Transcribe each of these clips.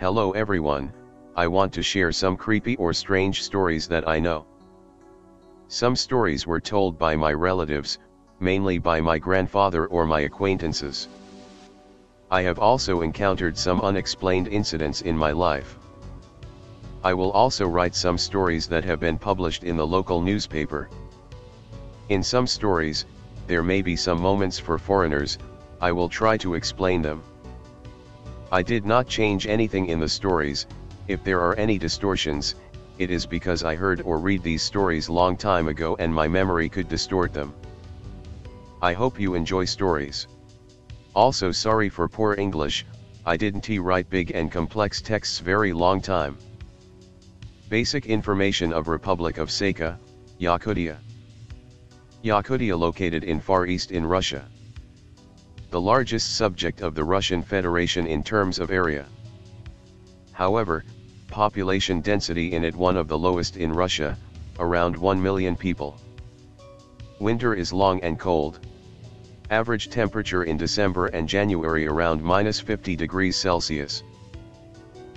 Hello everyone, I want to share some creepy or strange stories that I know. Some stories were told by my relatives, mainly by my grandfather or my acquaintances. I have also encountered some unexplained incidents in my life. I will also write some stories that have been published in the local newspaper. In some stories, there may be some moments for foreigners. I will try to explain them. I did not change anything in the stories. If there are any distortions, it is because I heard or read these stories long time ago and my memory could distort them. I hope you enjoy stories. Also sorry for poor English, I didn't write big and complex texts very long time. Basic information of Republic of Sakha, Yakutia. Yakutia located in Far East in Russia. The largest subject of the Russian Federation in terms of area. However, population density in it one of the lowest in Russia, around 1 million people. Winter is long and cold. Average temperature in December and January around -50 degrees Celsius.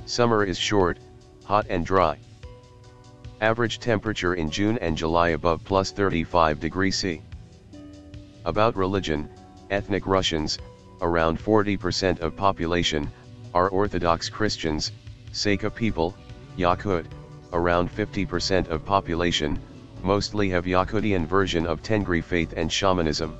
Summer is short, hot and dry. Average temperature in June and July above +35 degrees C. About religion, ethnic Russians, around 40% of population, are Orthodox Christians. Sakha people, Yakut, around 50% of population, mostly have Yakutian version of Tengri faith and shamanism.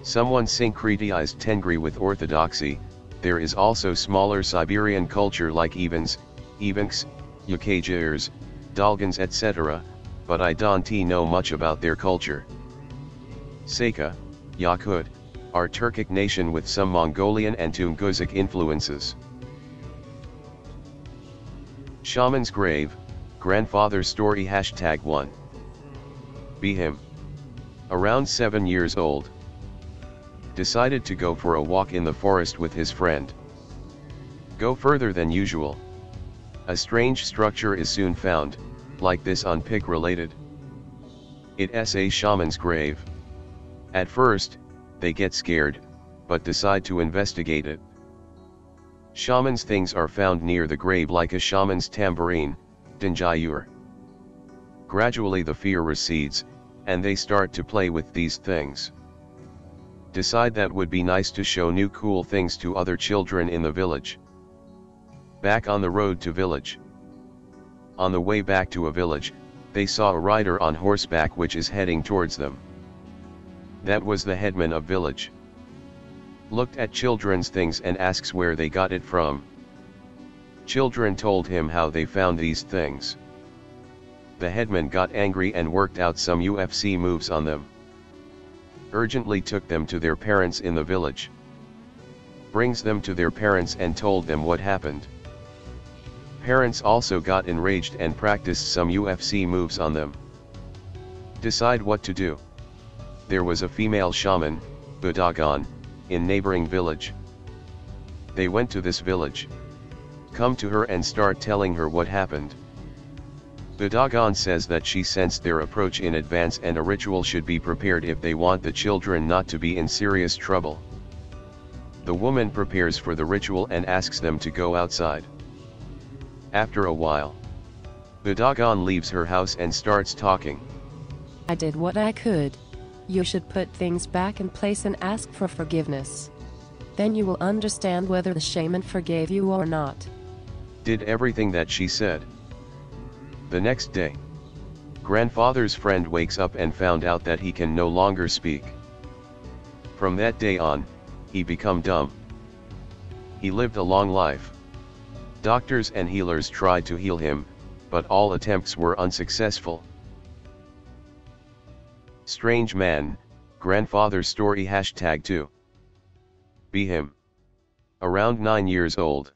Someone syncretized Tengri with Orthodoxy. There is also smaller Siberian culture like Evans, Evenks, Yukajirs, Dolgans etc., but I don't know much about their culture. Sakha, Yakut, are Turkic nation with some Mongolian and Tungusic influences. Shaman's grave, grandfather story #1. Bihim. Around 7 years old. Decided to go for a walk in the forest with his friend. Go further than usual. A strange structure is soon found, like this on pic related. It's a shaman's grave. At first, they get scared, but decide to investigate it. Shaman's things are found near the grave like a shaman's tambourine, dinjayur. Gradually the fear recedes, and they start to play with these things. Decide that would be nice to show new cool things to other children in the village. Back on the road to village. On the way back to a village, they saw a rider on horseback which is heading towards them. That was the headman of village. Looked at children's things and asks where they got it from. Children told him how they found these things. The headman got angry and worked out some UFC moves on them. Urgently took them to their parents in the village. Brings them to their parents and told them what happened. Parents also got enraged and practiced some UFC moves on them. Decide what to do. There was a female shaman, Budagon, in neighboring village. They went to this village. Come to her and start telling her what happened. Budagon says that she sensed their approach in advance and a ritual should be prepared if they want the children not to be in serious trouble. The woman prepares for the ritual and asks them to go outside. After a while, Budagon leaves her house and starts talking. I did what I could. You should put things back in place and ask for forgiveness. Then you will understand whether the shaman forgave you or not. Did everything that she said. The next day, grandfather's friend wakes up and found out that he can no longer speak. From that day on, he become dumb. He lived a long life. Doctors and healers tried to heal him, but all attempts were unsuccessful. Strange man, grandfather story #2. Bihim. Around 9 years old.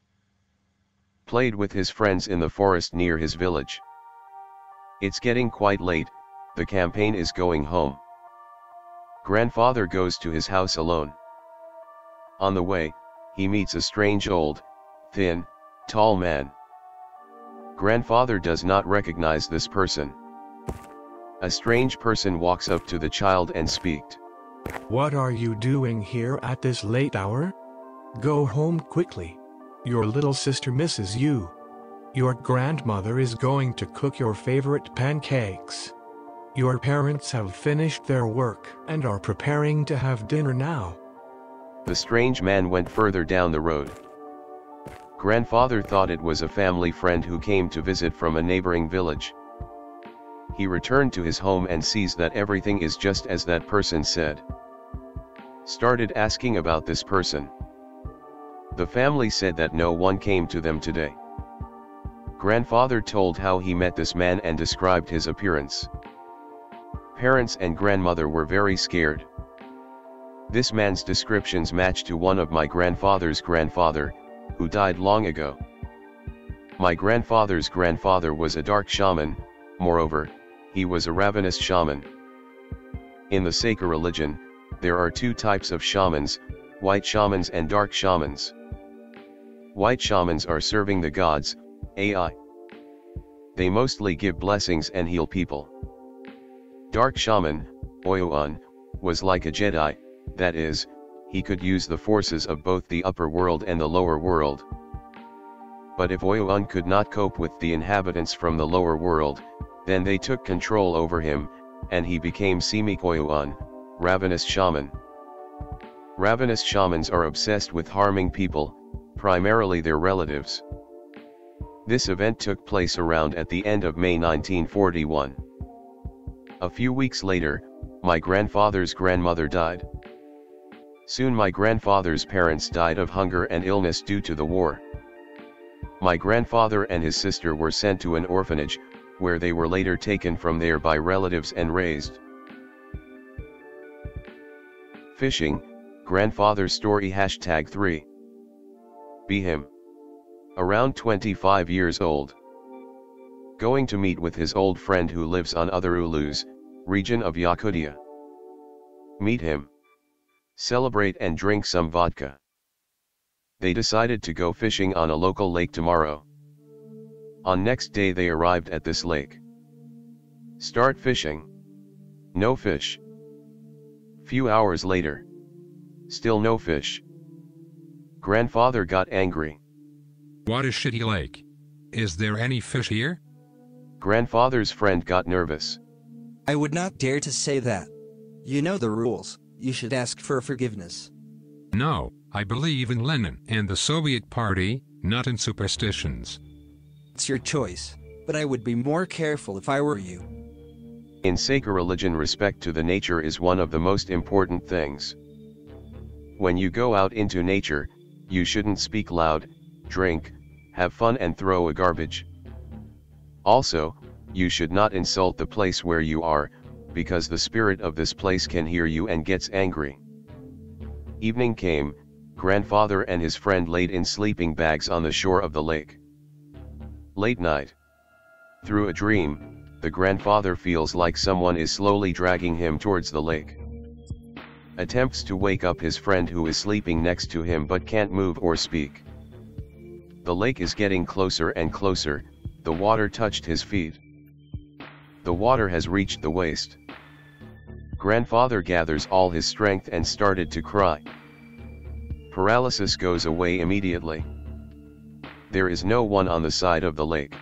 Played with his friends in the forest near his village. It's getting quite late, the campaign is going home. Grandfather goes to his house alone. On the way, he meets a strange old, thin, tall man. Grandfather does not recognize this person. A strange person walks up to the child and speaks. What are you doing here at this late hour? Go home quickly. Your little sister misses you. Your grandmother is going to cook your favorite pancakes. Your parents have finished their work and are preparing to have dinner now. The strange man went further down the road. Grandfather thought it was a family friend who came to visit from a neighboring village. He returned to his home and sees that everything is just as that person said. Started asking about this person. The family said that no one came to them today. Grandfather told how he met this man and described his appearance. Parents and grandmother were very scared. This man's descriptions matched to one of my grandfather's grandfather, who died long ago. My grandfather's grandfather was a dark shaman, moreover, he was a ravenous shaman. In the Seika religion, there are two types of shamans, white shamans and dark shamans. White shamans are serving the gods, AI. They mostly give blessings and heal people. Dark shaman, Oyoan, was like a Jedi, that is, he could use the forces of both the upper world and the lower world. But if Oyoan could not cope with the inhabitants from the lower world, then they took control over him, and he became Simik Oyoan, ravenous shaman. Ravenous shamans are obsessed with harming people, primarily their relatives. This event took place around at the end of May 1941. A few weeks later, my grandfather's grandmother died. Soon my grandfather's parents died of hunger and illness due to the war. My grandfather and his sister were sent to an orphanage, where they were later taken from there by relatives and raised. Fishing, grandfather's story #3. Be him. Around 25 years old. Going to meet with his old friend who lives on Other Ulus, region of Yakutia. Meet him. Celebrate and drink some vodka. They decided to go fishing on a local lake tomorrow. On next day they arrived at this lake. Start fishing. No fish. Few hours later. Still no fish. Grandfather got angry. What a shitty lake. Is there any fish here? Grandfather's friend got nervous. I would not dare to say that. You know the rules, you should ask for forgiveness. No, I believe in Lenin and the Soviet Party, not in superstitions. It's your choice, but I would be more careful if I were you. In Seika religion, respect to the nature is one of the most important things. When you go out into nature, you shouldn't speak loud, drink, have fun and throw a garbage. Also, you should not insult the place where you are, because the spirit of this place can hear you and gets angry. Evening came, grandfather and his friend laid in sleeping bags on the shore of the lake. Late night. Through a dream, the grandfather feels like someone is slowly dragging him towards the lake. Attempts to wake up his friend who is sleeping next to him but can't move or speak. The lake is getting closer and closer, the water touched his feet. The water has reached the waist. Grandfather gathers all his strength and started to cry. Paralysis goes away immediately. There is no one on the side of the lake.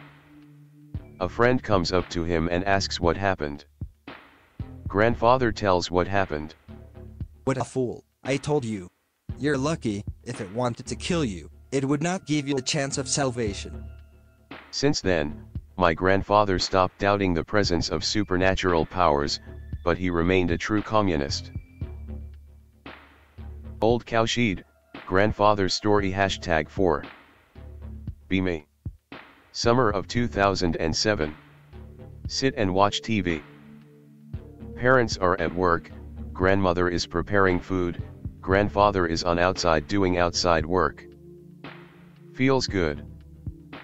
A friend comes up to him and asks what happened. Grandfather tells what happened. What a fool, I told you. You're lucky, if it wanted to kill you, it would not give you a chance of salvation. Since then, my grandfather stopped doubting the presence of supernatural powers, but he remained a true communist. Old Cowshed, grandfather's story #4. Be me. Summer of 2007. Sit and watch TV. Parents are at work, grandmother is preparing food, grandfather is on outside doing outside work. Feels good.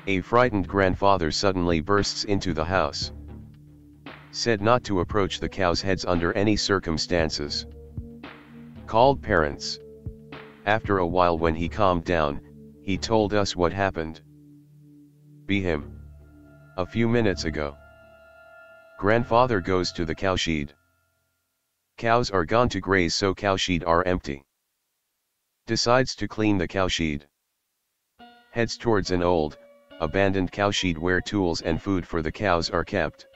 A frightened grandfather suddenly bursts into the house. Said not to approach the cows' heads under any circumstances. Called parents. After a while, when he calmed down, he told us what happened. Be him. A few minutes ago. Grandfather goes to the cowshed. Cows are gone to graze, so cowshed are empty. Decides to clean the cowshed. Heads towards an old, abandoned cowshed where tools and food for the cows are kept.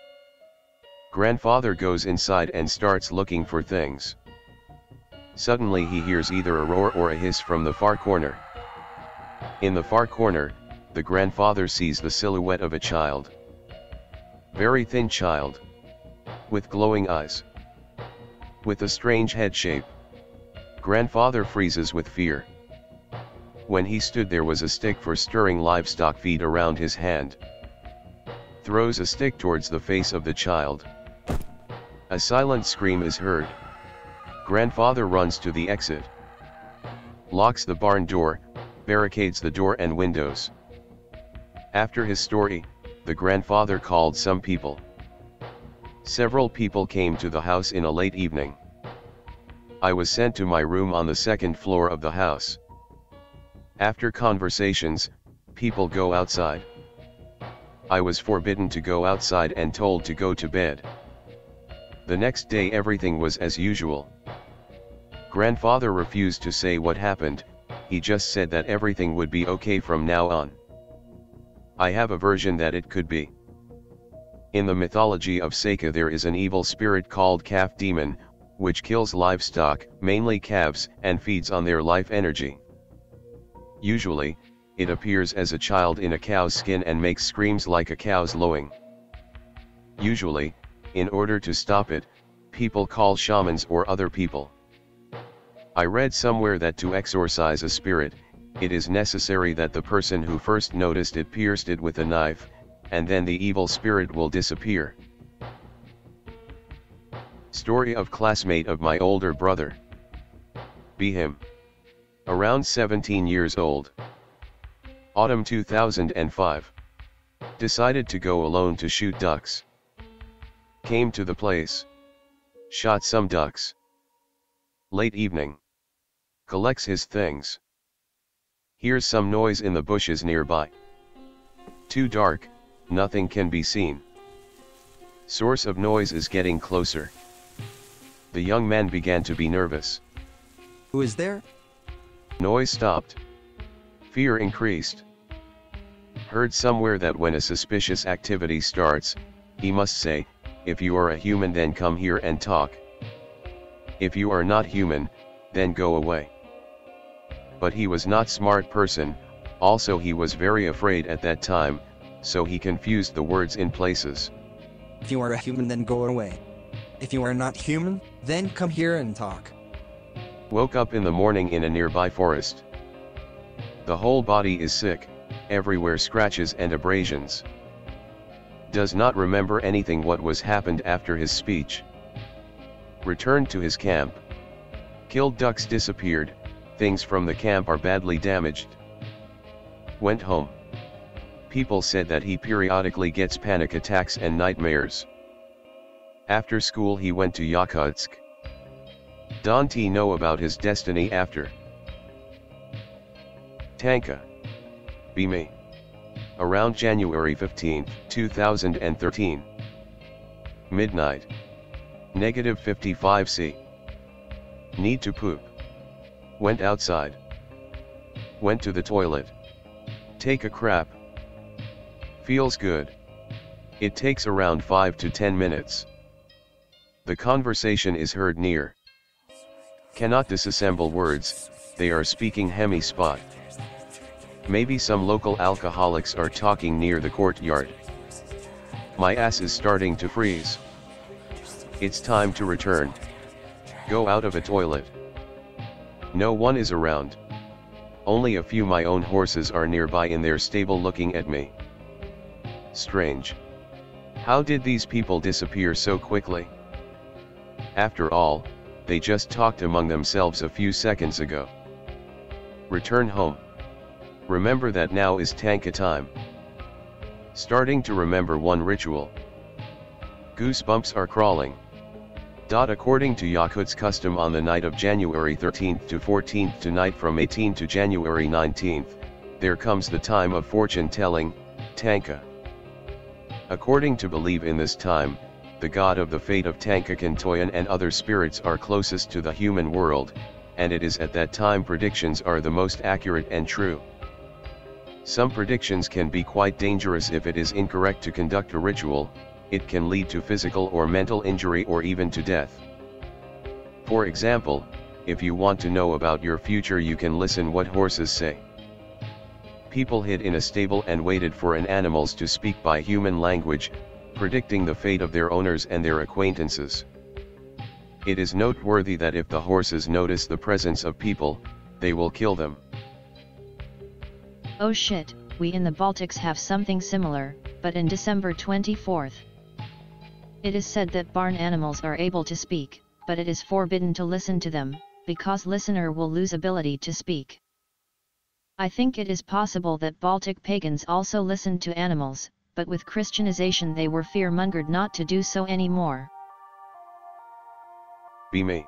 Grandfather goes inside and starts looking for things. Suddenly he hears either a roar or a hiss from the far corner. In the far corner, the grandfather sees the silhouette of a child. Very thin child. With glowing eyes. With a strange head shape. Grandfather freezes with fear. When he stood there was a stick for stirring livestock feed around his hand. Throws a stick towards the face of the child. A silent scream is heard. Grandfather runs to the exit. Locks the barn door, barricades the door and windows. After his story, the grandfather called some people. Several people came to the house in a late evening. I was sent to my room on the second floor of the house. After conversations, people go outside. I was forbidden to go outside and told to go to bed. The next day everything was as usual. Grandfather refused to say what happened, he just said that everything would be okay from now on. I have a version that it could be. In the mythology of Seika there is an evil spirit called Calf Demon, which kills livestock, mainly calves, and feeds on their life energy. Usually, it appears as a child in a cow's skin and makes screams like a cow's lowing. Usually, in order to stop it, people call shamans or other people. I read somewhere that to exorcise a spirit, it is necessary that the person who first noticed it pierced it with a knife, and then the evil spirit will disappear. Story of classmate of my older brother. Be him. Around 17 years old. Autumn 2005. Decided to go alone to shoot ducks. Came to the place. Shot some ducks. Late evening. Collects his things. Hears some noise in the bushes nearby. Too dark, nothing can be seen. Source of noise is getting closer. The young man began to be nervous. Who is there? Noise stopped. Fear increased. Heard somewhere that when a suspicious activity starts, he must say, "If you are a human then come here and talk. If you are not human, then go away." But he was not smart person, also he was very afraid at that time, so he confused the words in places. If you are a human then go away. If you are not human, then come here and talk. Woke up in the morning in a nearby forest. The whole body is sick, everywhere scratches and abrasions. Does not remember anything what was happened after his speech. Returned to his camp. Killed ducks disappeared, things from the camp are badly damaged. Went home. People said that he periodically gets panic attacks and nightmares. After school he went to Yakutsk. Don't know about his destiny after. Tanka. Be me. Around January 15, 2013. Midnight. -55°C. Need to poop. Went outside. Went to the toilet. Take a crap. Feels good. It takes around 5 to 10 minutes. The conversation is heard near. Cannot disassemble words, they are speaking Hemi spot. Maybe some local alcoholics are talking near the courtyard. My ass is starting to freeze. It's time to return. Go out of a toilet. No one is around. Only a few my own horses are nearby in their stable looking at me. Strange. How did these people disappear so quickly? After all, they just talked among themselves a few seconds ago. Return home. Remember that now is Tanka time. Starting to remember one ritual. Goosebumps are crawling. According to Yakutsk custom on the night of January 13th to 14th to night from 18 to January 19th, there comes the time of fortune telling, Tanka. According to believe in this time, the god of the fate of Tanka Kantoyan and other spirits are closest to the human world, and it is at that time predictions are the most accurate and true. Some predictions can be quite dangerous if it is incorrect to conduct a ritual. It can lead to physical or mental injury or even to death. For example, if you want to know about your future, you can listen what horses say. People hid in a stable and waited for an animals to speak by human language, predicting the fate of their owners and their acquaintances. It is noteworthy that if the horses notice the presence of people, they will kill them. Oh shit, we in the Baltics have something similar, but in December 24th. It is said that barn animals are able to speak, but it is forbidden to listen to them, because listener will lose ability to speak. I think it is possible that Baltic pagans also listened to animals, but with Christianization they were fear-mongered not to do so anymore. Be me.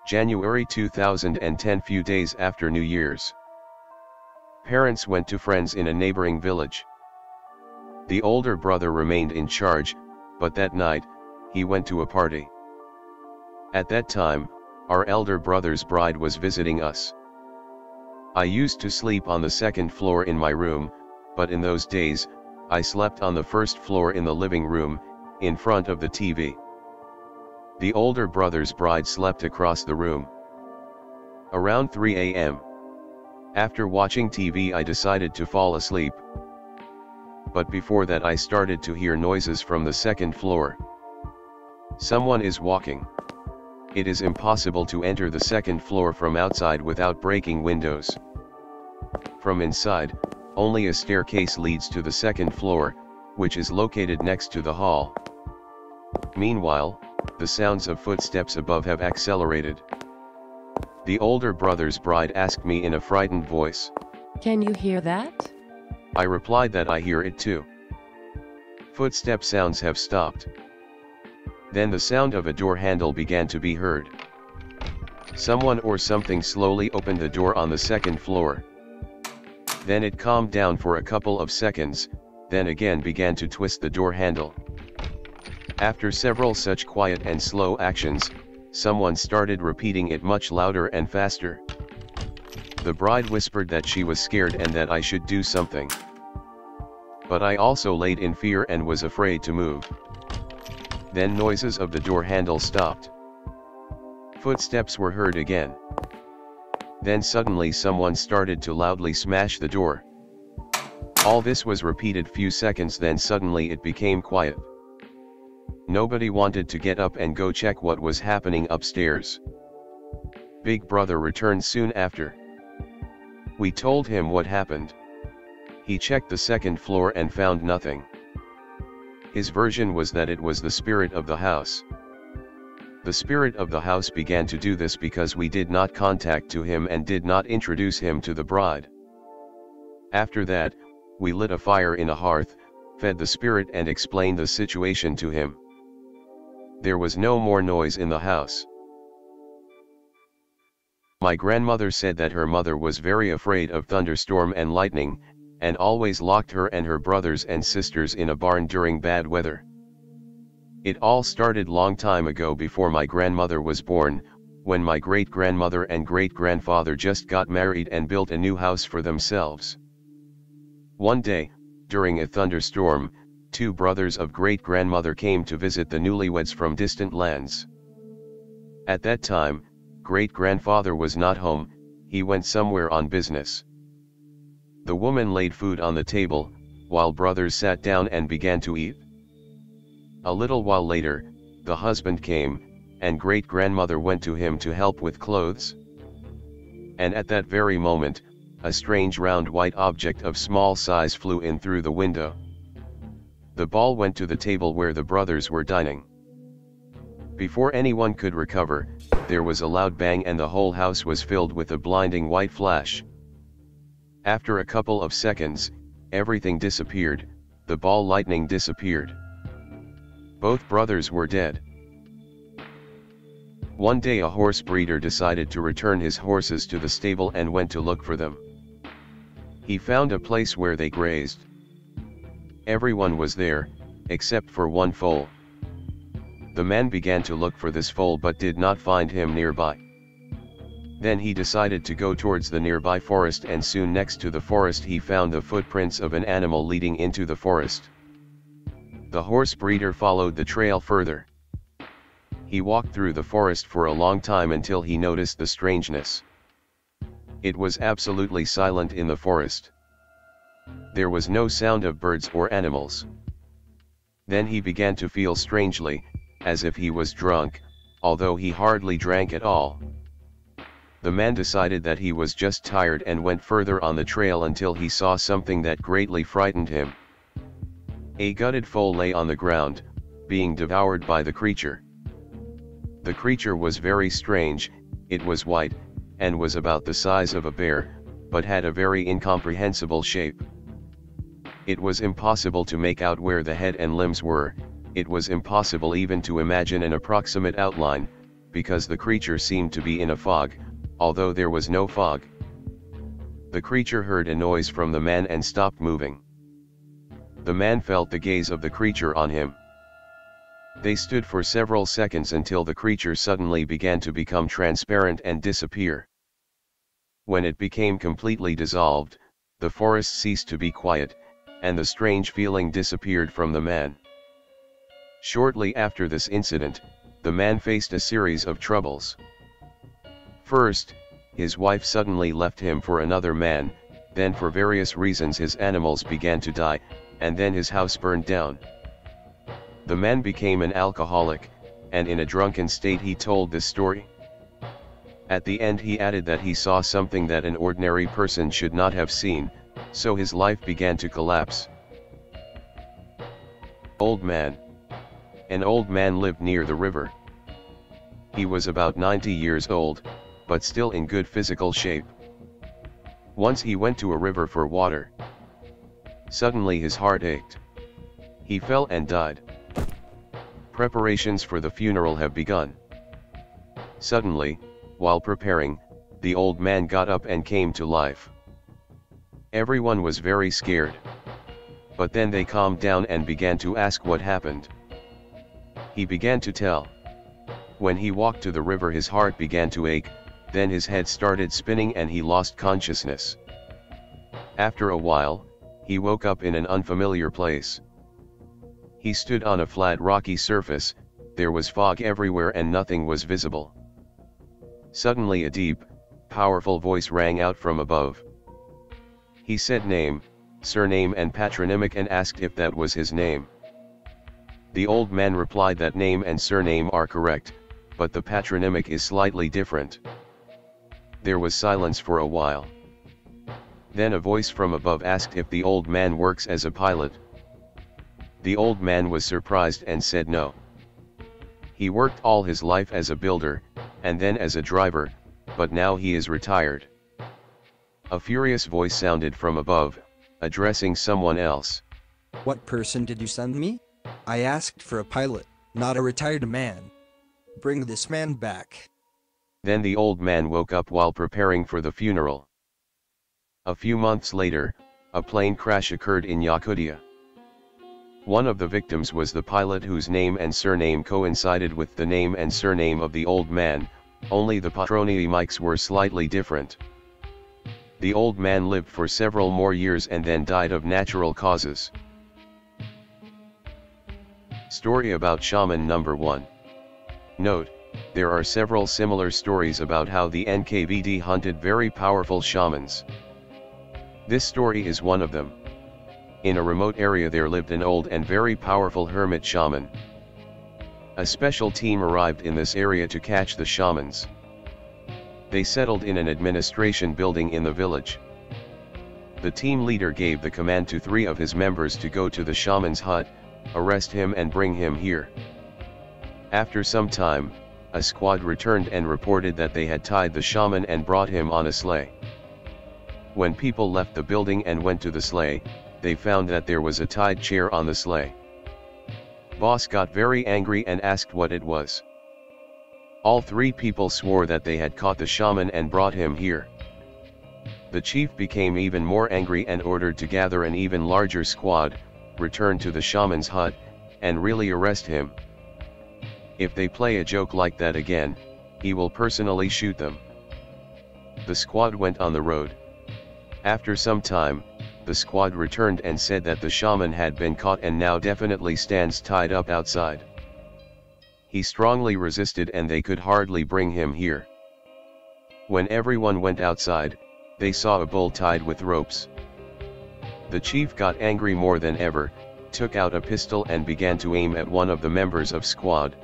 January 2010, few days after New Year's. Parents went to friends in a neighboring village. The older brother remained in charge, but that night, he went to a party. At that time, our elder brother's bride was visiting us. I used to sleep on the second floor in my room, but in those days, I slept on the first floor in the living room, in front of the TV. The older brother's bride slept across the room. Around 3 a.m. After watching TV, I decided to fall asleep. But before that, I started to hear noises from the second floor. Someone is walking. It is impossible to enter the second floor from outside without breaking windows. From inside, only a staircase leads to the second floor, which is located next to the hall. Meanwhile, the sounds of footsteps above have accelerated. The older brother's bride asked me in a frightened voice, Can you hear that? I replied that I hear it too. Footstep sounds have stopped. Then the sound of a door handle began to be heard. Someone or something slowly opened the door on the second floor. Then it calmed down for a couple of seconds, then again began to twist the door handle. After several such quiet and slow actions, someone started repeating it much louder and faster. The bride whispered that she was scared and that I should do something. But I also laid in fear and was afraid to move. Then noises of the door handle stopped. Footsteps were heard again. Then suddenly someone started to loudly smash the door. All this was repeated few seconds, then suddenly it became quiet. Nobody wanted to get up and go check what was happening upstairs. Big brother returned soon after. We told him what happened. He checked the second floor and found nothing. His version was that it was the spirit of the house. The spirit of the house began to do this because we did not contact to him and did not introduce him to the bride. After that, we lit a fire in a hearth, fed the spirit and explained the situation to him. There was no more noise in the house. My grandmother said that her mother was very afraid of thunderstorm and lightning, and always locked her and her brothers and sisters in a barn during bad weather. It all started long time ago before my grandmother was born, when my great-grandmother and great-grandfather just got married and built a new house for themselves. One day, during a thunderstorm, two brothers of great-grandmother came to visit the newlyweds from distant lands. At that time, great-grandfather was not home, he went somewhere on business. The woman laid food on the table, while brothers sat down and began to eat. A little while later, the husband came, and great-grandmother went to him to help with clothes. And at that very moment, a strange round white object of small size flew in through the window. The ball went to the table where the brothers were dining. Before anyone could recover, there was a loud bang and the whole house was filled with a blinding white flash. After a couple of seconds, everything disappeared, the ball lightning disappeared. Both brothers were dead. One day a horse breeder decided to return his horses to the stable and went to look for them. He found a place where they grazed. Everyone was there, except for one foal. The man began to look for this foal but did not find him nearby. Then he decided to go towards the nearby forest, and soon next to the forest he found the footprints of an animal leading into the forest. The horse breeder followed the trail further. He walked through the forest for a long time until he noticed the strangeness. It was absolutely silent in the forest. There was no sound of birds or animals. Then he began to feel strangely, as if he was drunk, although he hardly drank at all. The man decided that he was just tired and went further on the trail until he saw something that greatly frightened him. A gutted foal lay on the ground, being devoured by the creature. The creature was very strange. It was white, and was about the size of a bear, but had a very incomprehensible shape. It was impossible to make out where the head and limbs were. It was impossible even to imagine an approximate outline, because the creature seemed to be in a fog, although there was no fog. The creature heard a noise from the man and stopped moving. The man felt the gaze of the creature on him. They stood for several seconds until the creature suddenly began to become transparent and disappear. When it became completely dissolved, the forest ceased to be quiet, and the strange feeling disappeared from the man. Shortly after this incident, the man faced a series of troubles. First, his wife suddenly left him for another man, then for various reasons his animals began to die, and then his house burned down. The man became an alcoholic, and in a drunken state he told this story. At the end he added that he saw something that an ordinary person should not have seen, so his life began to collapse. Old man. An old man lived near the river. He was about 90 years old, but still in good physical shape. Once he went to a river for water. Suddenly his heart ached. He fell and died. Preparations for the funeral have begun. Suddenly, while preparing, the old man got up and came to life. Everyone was very scared. But then they calmed down and began to ask what happened. He began to tell. When he walked to the river his heart began to ache, then his head started spinning and he lost consciousness. After a while, he woke up in an unfamiliar place. He stood on a flat rocky surface, there was fog everywhere and nothing was visible. Suddenly a deep, powerful voice rang out from above. He said name, surname and patronymic and asked if that was his name. The old man replied that name and surname are correct, but the patronymic is slightly different. There was silence for a while. Then a voice from above asked if the old man works as a pilot. The old man was surprised and said no. He worked all his life as a builder, and then as a driver, but now he is retired. A furious voice sounded from above, addressing someone else. What person did you send me? I asked for a pilot, not a retired man. Bring this man back. Then the old man woke up while preparing for the funeral. A few months later, a plane crash occurred in Yakutia. One of the victims was the pilot whose name and surname coincided with the name and surname of the old man, only the patronymics were slightly different. The old man lived for several more years and then died of natural causes. Story about Shaman number 1. Note, there are several similar stories about how the NKVD hunted very powerful shamans. This story is one of them. In a remote area there lived an old and very powerful hermit shaman. A special team arrived in this area to catch the shamans. They settled in an administration building in the village. The team leader gave the command to 3 of his members to go to the shaman's hut, arrest him and bring him here. After some time, a squad returned and reported that they had tied the shaman and brought him on a sleigh. When people left the building and went to the sleigh, they found that there was a tied chair on the sleigh. Boss got very angry and asked what it was. All 3 people swore that they had caught the shaman and brought him here. The chief became even more angry and ordered to gather an even larger squad, return to the shaman's hut, and really arrest him. If they play a joke like that again, he will personally shoot them. The squad went on the road. After some time, the squad returned and said that the shaman had been caught and now definitely stands tied up outside. He strongly resisted and they could hardly bring him here. When everyone went outside, they saw a bull tied with ropes. The chief got angry more than ever, took out a pistol and began to aim at one of the members of squad.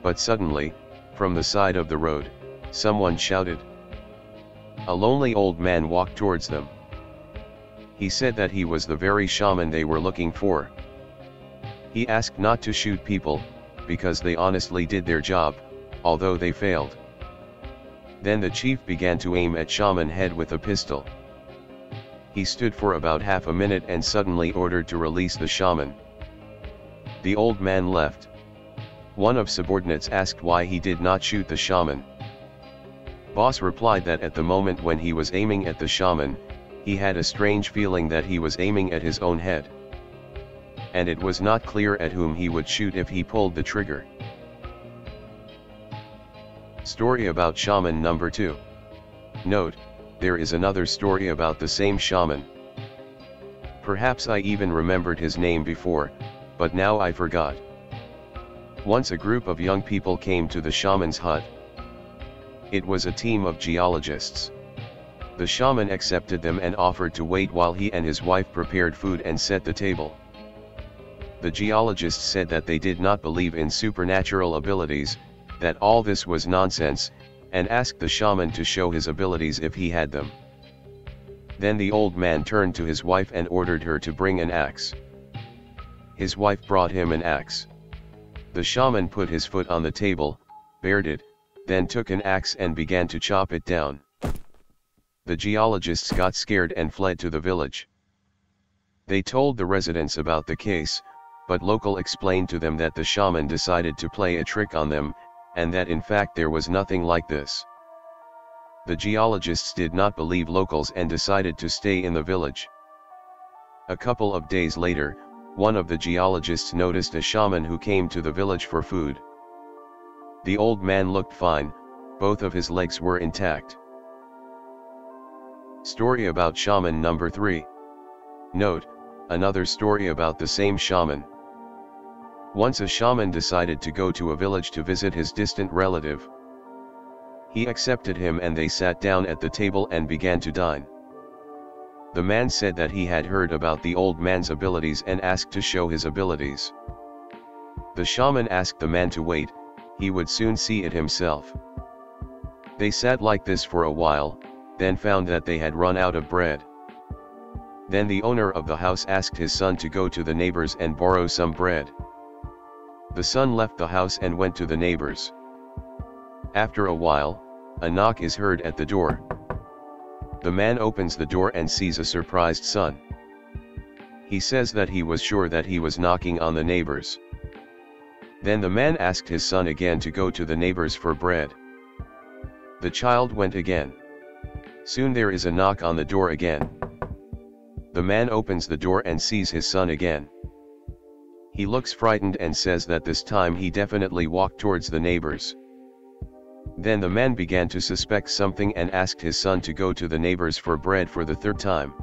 But suddenly, from the side of the road, someone shouted. A lonely old man walked towards them. He said that he was the very shaman they were looking for. He asked not to shoot people, because they honestly did their job, although they failed. Then the chief began to aim at shaman's head with a pistol. He stood for about half a minute and suddenly ordered to release the shaman. The old man left. One of subordinates asked why he did not shoot the shaman. Boss replied that at the moment when he was aiming at the shaman, he had a strange feeling that he was aiming at his own head. And it was not clear at whom he would shoot if he pulled the trigger. Story about shaman number 2. Note, there is another story about the same shaman. Perhaps I even remembered his name before, but now I forgot. Once a group of young people came to the shaman's hut. It was a team of geologists. The shaman accepted them and offered to wait while he and his wife prepared food and set the table. The geologists said that they did not believe in supernatural abilities, that all this was nonsense, and asked the shaman to show his abilities if he had them. Then the old man turned to his wife and ordered her to bring an axe. His wife brought him an axe. The shaman put his foot on the table, bared it, then took an axe and began to chop it down. The geologists got scared and fled to the village. They told the residents about the case, but local explained to them that the shaman decided to play a trick on them, and that in fact there was nothing like this. The geologists did not believe locals and decided to stay in the village. A couple of days later, one of the geologists noticed a shaman who came to the village for food. The old man looked fine, both of his legs were intact. Story about shaman number 3. Note, another story about the same shaman. Once a shaman decided to go to a village to visit his distant relative. He accepted him and they sat down at the table and began to dine. The man said that he had heard about the old man's abilities and asked to show his abilities. The shaman asked the man to wait, he would soon see it himself. They sat like this for a while, then found that they had run out of bread. Then the owner of the house asked his son to go to the neighbors and borrow some bread. The son left the house and went to the neighbors. After a while, a knock is heard at the door. The man opens the door and sees a surprised son. He says that he was sure that he was knocking on the neighbors. Then the man asked his son again to go to the neighbors for bread. The child went again. Soon there is a knock on the door again. The man opens the door and sees his son again. He looks frightened and says that this time he definitely walked towards the neighbors. Then the man began to suspect something and asked his son to go to the neighbors for bread for the third time.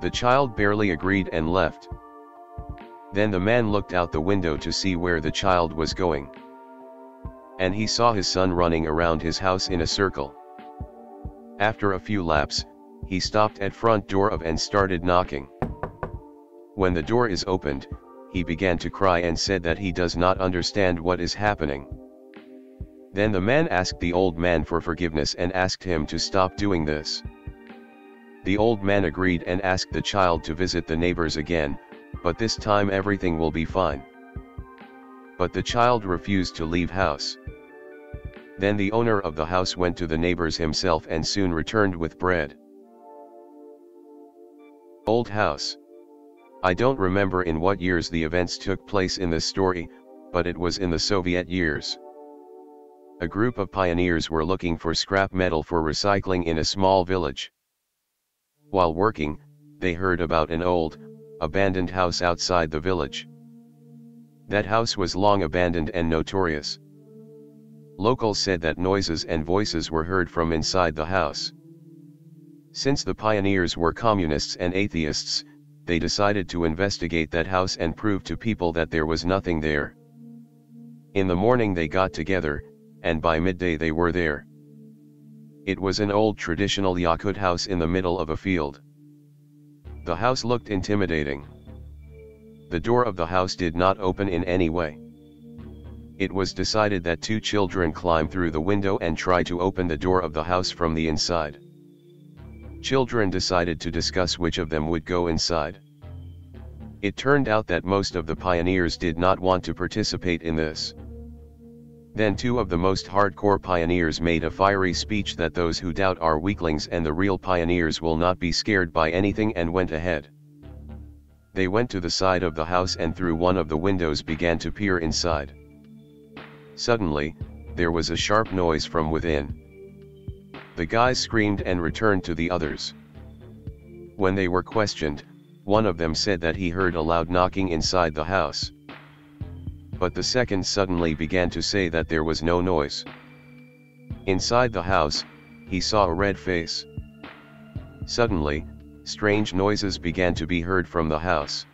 The child barely agreed and left. Then the man looked out the window to see where the child was going. And he saw his son running around his house in a circle. After a few laps, he stopped at front door of and started knocking. When the door is opened, he began to cry and said that he does not understand what is happening. Then the man asked the old man for forgiveness and asked him to stop doing this. The old man agreed and asked the child to visit the neighbors again, but this time everything will be fine. But the child refused to leave house. Then the owner of the house went to the neighbors himself and soon returned with bread. Old house. I don't remember in what years the events took place in this story, but it was in the Soviet years. A group of pioneers were looking for scrap metal for recycling in a small village. While working, they heard about an old, abandoned house outside the village. That house was long abandoned and notorious. Locals said that noises and voices were heard from inside the house. Since the pioneers were communists and atheists, they decided to investigate that house and prove to people that there was nothing there. In the morning they got together, and by midday they were there. It was an old traditional Yakut house in the middle of a field. The house looked intimidating. The door of the house did not open in any way. It was decided that two children climb through the window and try to open the door of the house from the inside. Children decided to discuss which of them would go inside. It turned out that most of the pioneers did not want to participate in this. Then two of the most hardcore pioneers made a fiery speech that those who doubt are weaklings and the real pioneers will not be scared by anything, and went ahead. They went to the side of the house and through one of the windows began to peer inside. Suddenly, there was a sharp noise from within. The guys screamed and returned to the others. When they were questioned, one of them said that he heard a loud knocking inside the house. But the second suddenly began to say that there was no noise. Inside the house, he saw a red face. Suddenly, strange noises began to be heard from the house.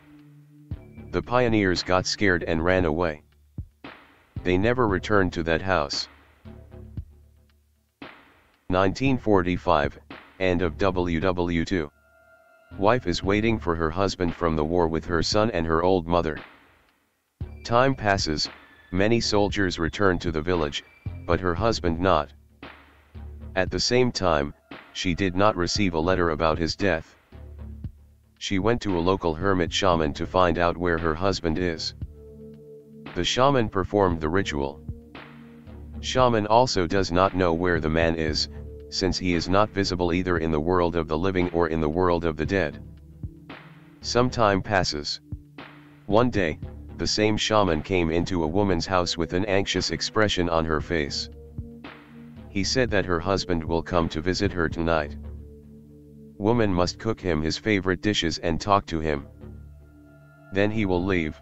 The pioneers got scared and ran away. They never returned to that house. 1945, end of WW2. Wife is waiting for her husband from the war with her son and her old mother. Time passes, many soldiers return to the village, but her husband not. At the same time, she did not receive a letter about his death. She went to a local hermit shaman to find out where her husband is. The shaman performed the ritual. Shaman also does not know where the man is, since he is not visible either in the world of the living or in the world of the dead. Some time passes. One day, the same shaman came into a woman's house with an anxious expression on her face. He said that her husband will come to visit her tonight. Woman must cook him his favorite dishes and talk to him. Then he will leave.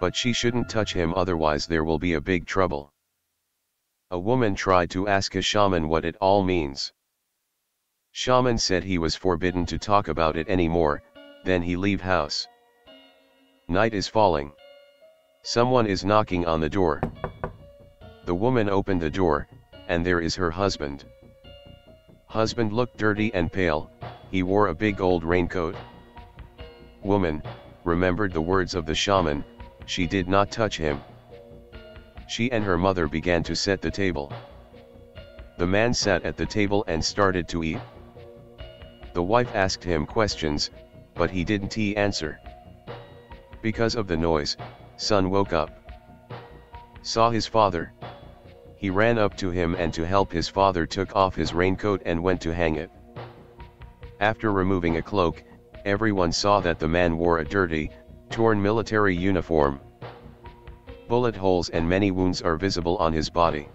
But she shouldn't touch him, otherwise there will be a big trouble. A woman tried to ask a shaman what it all means. Shaman said he was forbidden to talk about it anymore, then he leave house. Night is falling. Someone is knocking on the door. The woman opened the door, and there is her husband. Husband looked dirty and pale, he wore a big old raincoat. Woman remembered the words of the shaman, she did not touch him. She and her mother began to set the table. The man sat at the table and started to eat. The wife asked him questions, but he didn't answer. Because of the noise, son woke up. Saw his father. He ran up to him and to help his father took off his raincoat and went to hang it. After removing a cloak, everyone saw that the man wore a dirty, torn military uniform. Bullet holes and many wounds are visible on his body.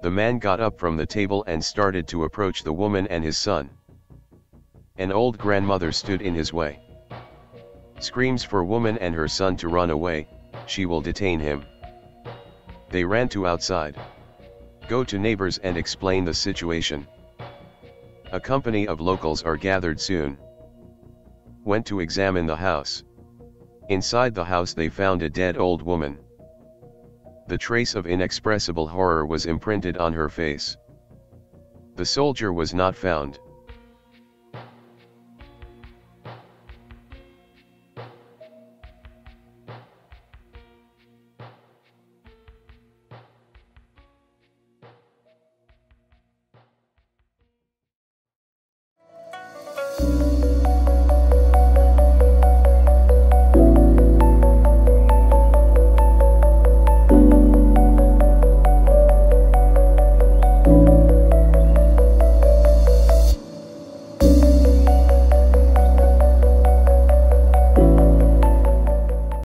The man got up from the table and started to approach the woman and his son. An old grandmother stood in his way. Screams for woman and her son to run away, she will detain him. They ran to outside. Go to neighbors and explain the situation. A company of locals are gathered soon. Went to examine the house. Inside the house they found a dead old woman. The trace of inexpressible horror was imprinted on her face. The soldier was not found.